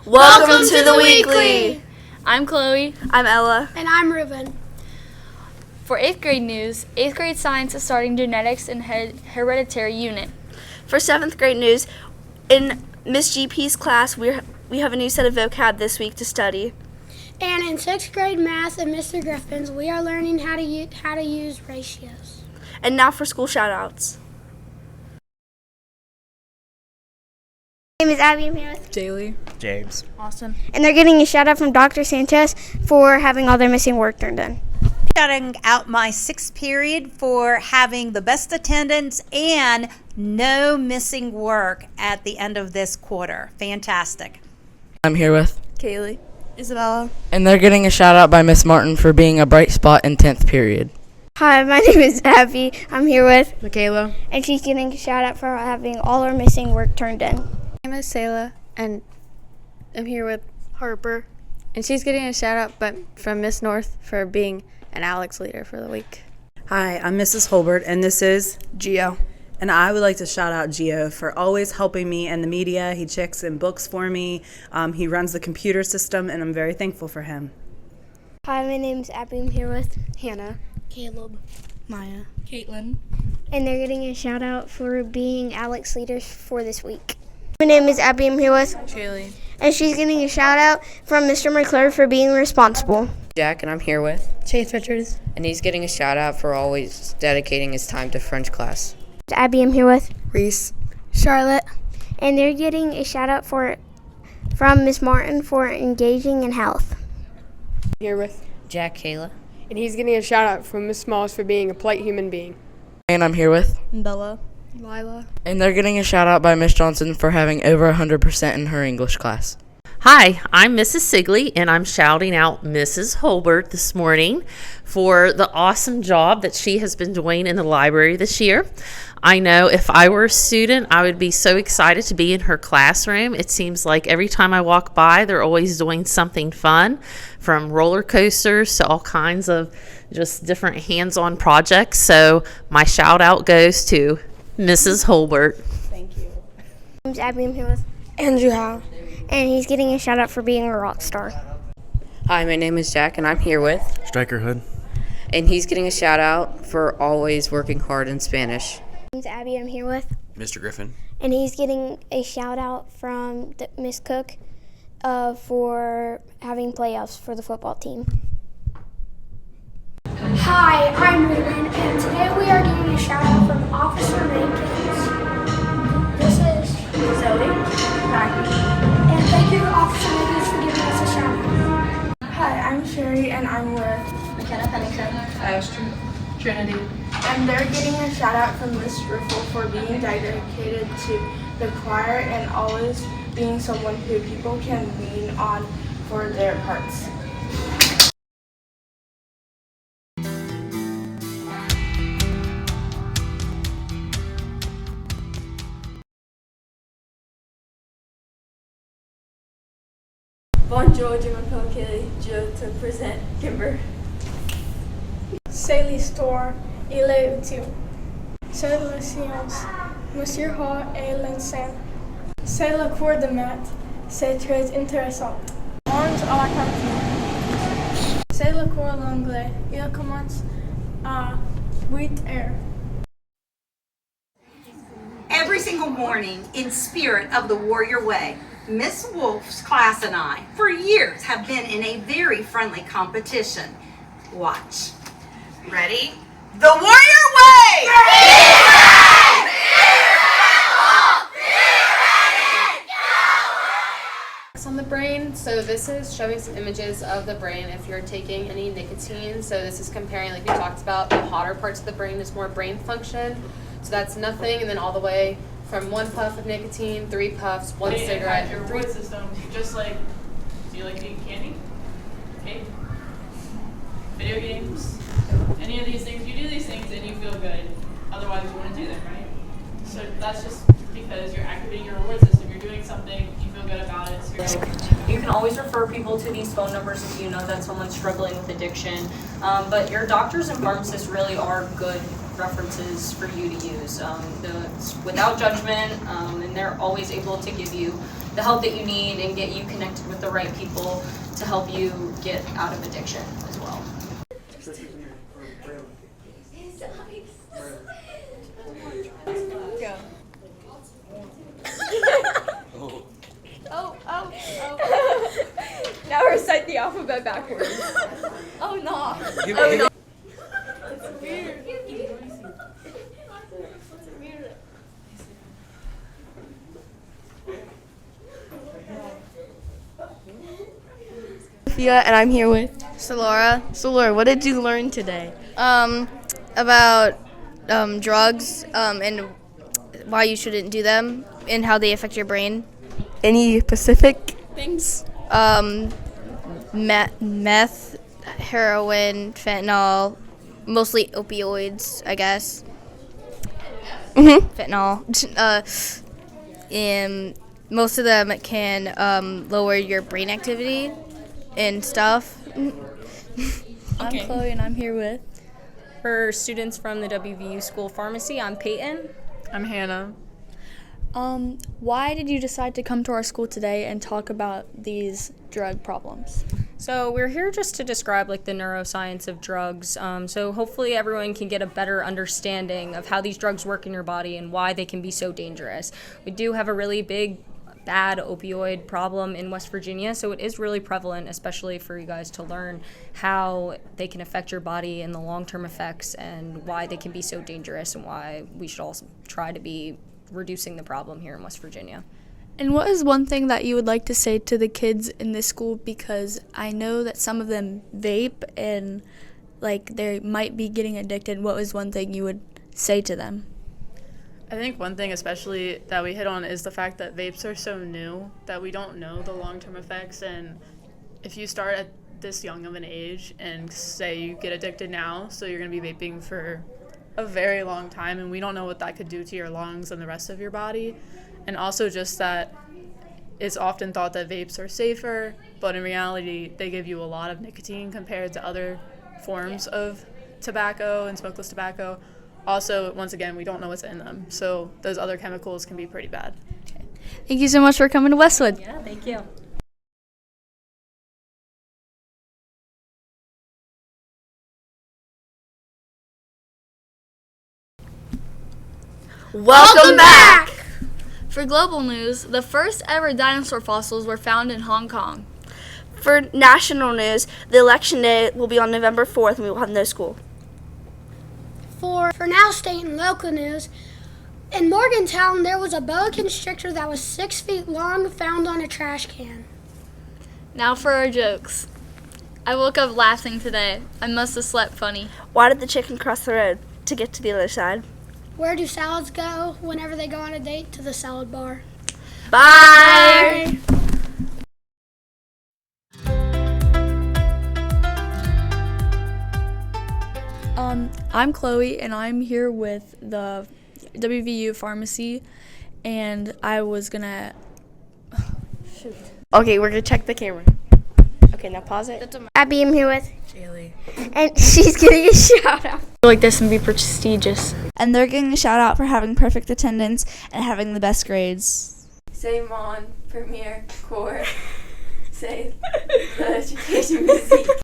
Welcome to the Weekly. I'm Chloe. I'm Ella. And I'm Ruben. For 8th grade news, 8th grade science is starting genetics and hereditary unit. For 7th grade news, in Miss GP's class, we have a new set of vocab this week to study. And in 6th grade math and Mr. Griffin's, we are learning how to use ratios. And now for school shout-outs. My name is Abby. I'm here with Jaylee, James, Austin, and they're getting a shout out from Dr. Sanchez for having all their missing work turned in. Shouting out my 6th period for having the best attendance and no missing work at the end of this quarter. Fantastic. I'm here with Kaylee. Isabella, and they're getting a shout out by Miss Martin for being a bright spot in 10th period. Hi, my name is Abby. I'm here with Michaela, and she's getting a shout out for having all her missing work turned in. My name is Sayla, and I'm here with Harper, and she's getting a shout out from Miss North for being an Alex leader for the week. Hi, I'm Mrs. Holbert, and this is Gio. And I would like to shout out Gio for always helping me in the media. He checks in books for me. He runs the computer system, and I'm very thankful for him. Hi, my name is Abby. I'm here with Hannah, Caleb, Maya, Caitlin, and they're getting a shout out for being Alex leaders for this week. My name is Abby. I'm here with Shaylee, and she's getting a shout out from Mr. McClure for being responsible. Jack, and I'm here with Chase Richards, and he's getting a shout out for always dedicating his time to French class. Abby. I'm here with Reese, Charlotte, and they're getting a shout out from Miss Martin for engaging in health. here with, Jack Kayla, and he's getting a shout out from Miss Smalls for being a polite human being. and I'm here with Bella. Lila, and they're getting a shout out by Miss Johnson for having over 100% in her English class. Hi, I'm Mrs. Sigley, and I'm shouting out Mrs. Holbert this morning for the awesome job that she has been doing in the library this year. I know if I were a student, I would be so excited to be in her classroom. It seems like every time I walk by, they're always doing something fun, from roller coasters to all kinds of just different hands-on projects. So my shout out goes to Mrs. Holbert. Thank you. My name's Abby. I'm here with Andrew Howe, and he's getting a shout out for being a rock star. Hi, my name is Jack, and I'm here with Striker Hood, and he's getting a shout out for always working hard in Spanish. My name's Abby. I'm here with Mr. Griffin, and he's getting a shout out from Miss Cook for having playoffs for the football team. Hi, I'm Ruben, and today we are getting a shout out from Officer Rankins. This is Zoe. Hi. And thank you, Officer Rankins, for giving us a shout out. Hi, I'm Sherry, and I'm with McKenna Pennington. Ashton, Trinity, And they're getting a shout-out from Miss Riffle for being dedicated to the choir and always being someone who people can lean on for their parts. Bonjour, Jim Kelly, Joe to present Kimber. C'est l'histoire, il est utile. C'est la science, Monsieur Hall et l'enseigne. C'est le cours de maths, c'est très intéressant. Mange à la cantine. C'est le cours d'anglais, il commence à 8h. Every single morning, in spirit of the Warrior Way, Miss Wolf's class and I, for years, have been in a very friendly competition. Watch. Ready? The Warrior Way! on the brain. So this is showing some images of the brain if you're taking any nicotine. So this is comparing, like we talked about, the hotter parts of the brain is more brain function. So that's nothing, and then all the way from 1 puff of nicotine, 3 puffs, 1 cigarette. Your reward system, just like, do you like eating candy? Cake? Video games? Any of these things, you do these things and you feel good. Otherwise you wouldn't do them, right? So that's just because you're activating your reward system. You're doing something, you feel good about it. So you can always refer people to these phone numbers if you know that someone's struggling with addiction. But your doctors and pharmacists really are good references for you to use. It's without judgment, and they're always able to give you the help that you need and get you connected with the right people to help you get out of addiction as well. Go. Now recite the alphabet backwards. Oh no. Oh no. It's weird. Sophia, and I'm here with Solora. Solora, what did you learn today? About drugs and why you shouldn't do them and how they affect your brain. Any specific things? Meth, heroin, fentanyl, mostly opioids, I guess. Fentanyl. And most of them can lower your brain activity and stuff. I'm Chloe, and I'm here with. For students from the WVU School of Pharmacy, I'm Peyton. I'm Hannah. Why did you decide to come to our school today and talk about these drug problems? So we're here just to describe like the neuroscience of drugs. So hopefully everyone can get a better understanding of how these drugs work in your body and why they can be so dangerous. We do have a really bad opioid problem in West Virginia, so it is really prevalent, especially for you guys to learn how they can affect your body and the long-term effects and why they can be so dangerous and why we should also try to be reducing the problem here in West Virginia. And what is one thing that you would like to say to the kids in this school, because I know that some of them vape and like they might be getting addicted. What was one thing you would say to them? I think one thing especially that we hit on is the fact that vapes are so new that we don't know the long-term effects, and if you start at this young of an age and say you get addicted now, so you're going to be vaping for a very long time, and we don't know what that could do to your lungs and the rest of your body. And also just that it's often thought that vapes are safer, but in reality they give you a lot of nicotine compared to other forms of tobacco and smokeless tobacco. Also, once again, we don't know what's in them, so those other chemicals can be pretty bad. Thank you so much for coming to Westwood. Yeah, thank you. Welcome back! For global news, the first ever dinosaur fossils were found in Hong Kong. For national news, the election day will be on November 4th, and we will have no school. For now state and local news, in Morgantown there was a boa constrictor that was 6 feet long found on a trash can. Now for our jokes. I woke up laughing today. I must have slept funny. Why did the chicken cross the road? To get to the other side. Where do salads go whenever they go on a date? To the salad bar. Bye! I'm Chloe, and I'm here with the WVU Pharmacy, and I was gonna... Shoot. Okay, we're gonna check the camera. Okay, now pause it. Abby, I'm here with Jaylee. and she's getting a shout out. Like this and be prestigious. And they're getting a shout out for having perfect attendance and having the best grades. Say Mon, Premier, Core, say the education music.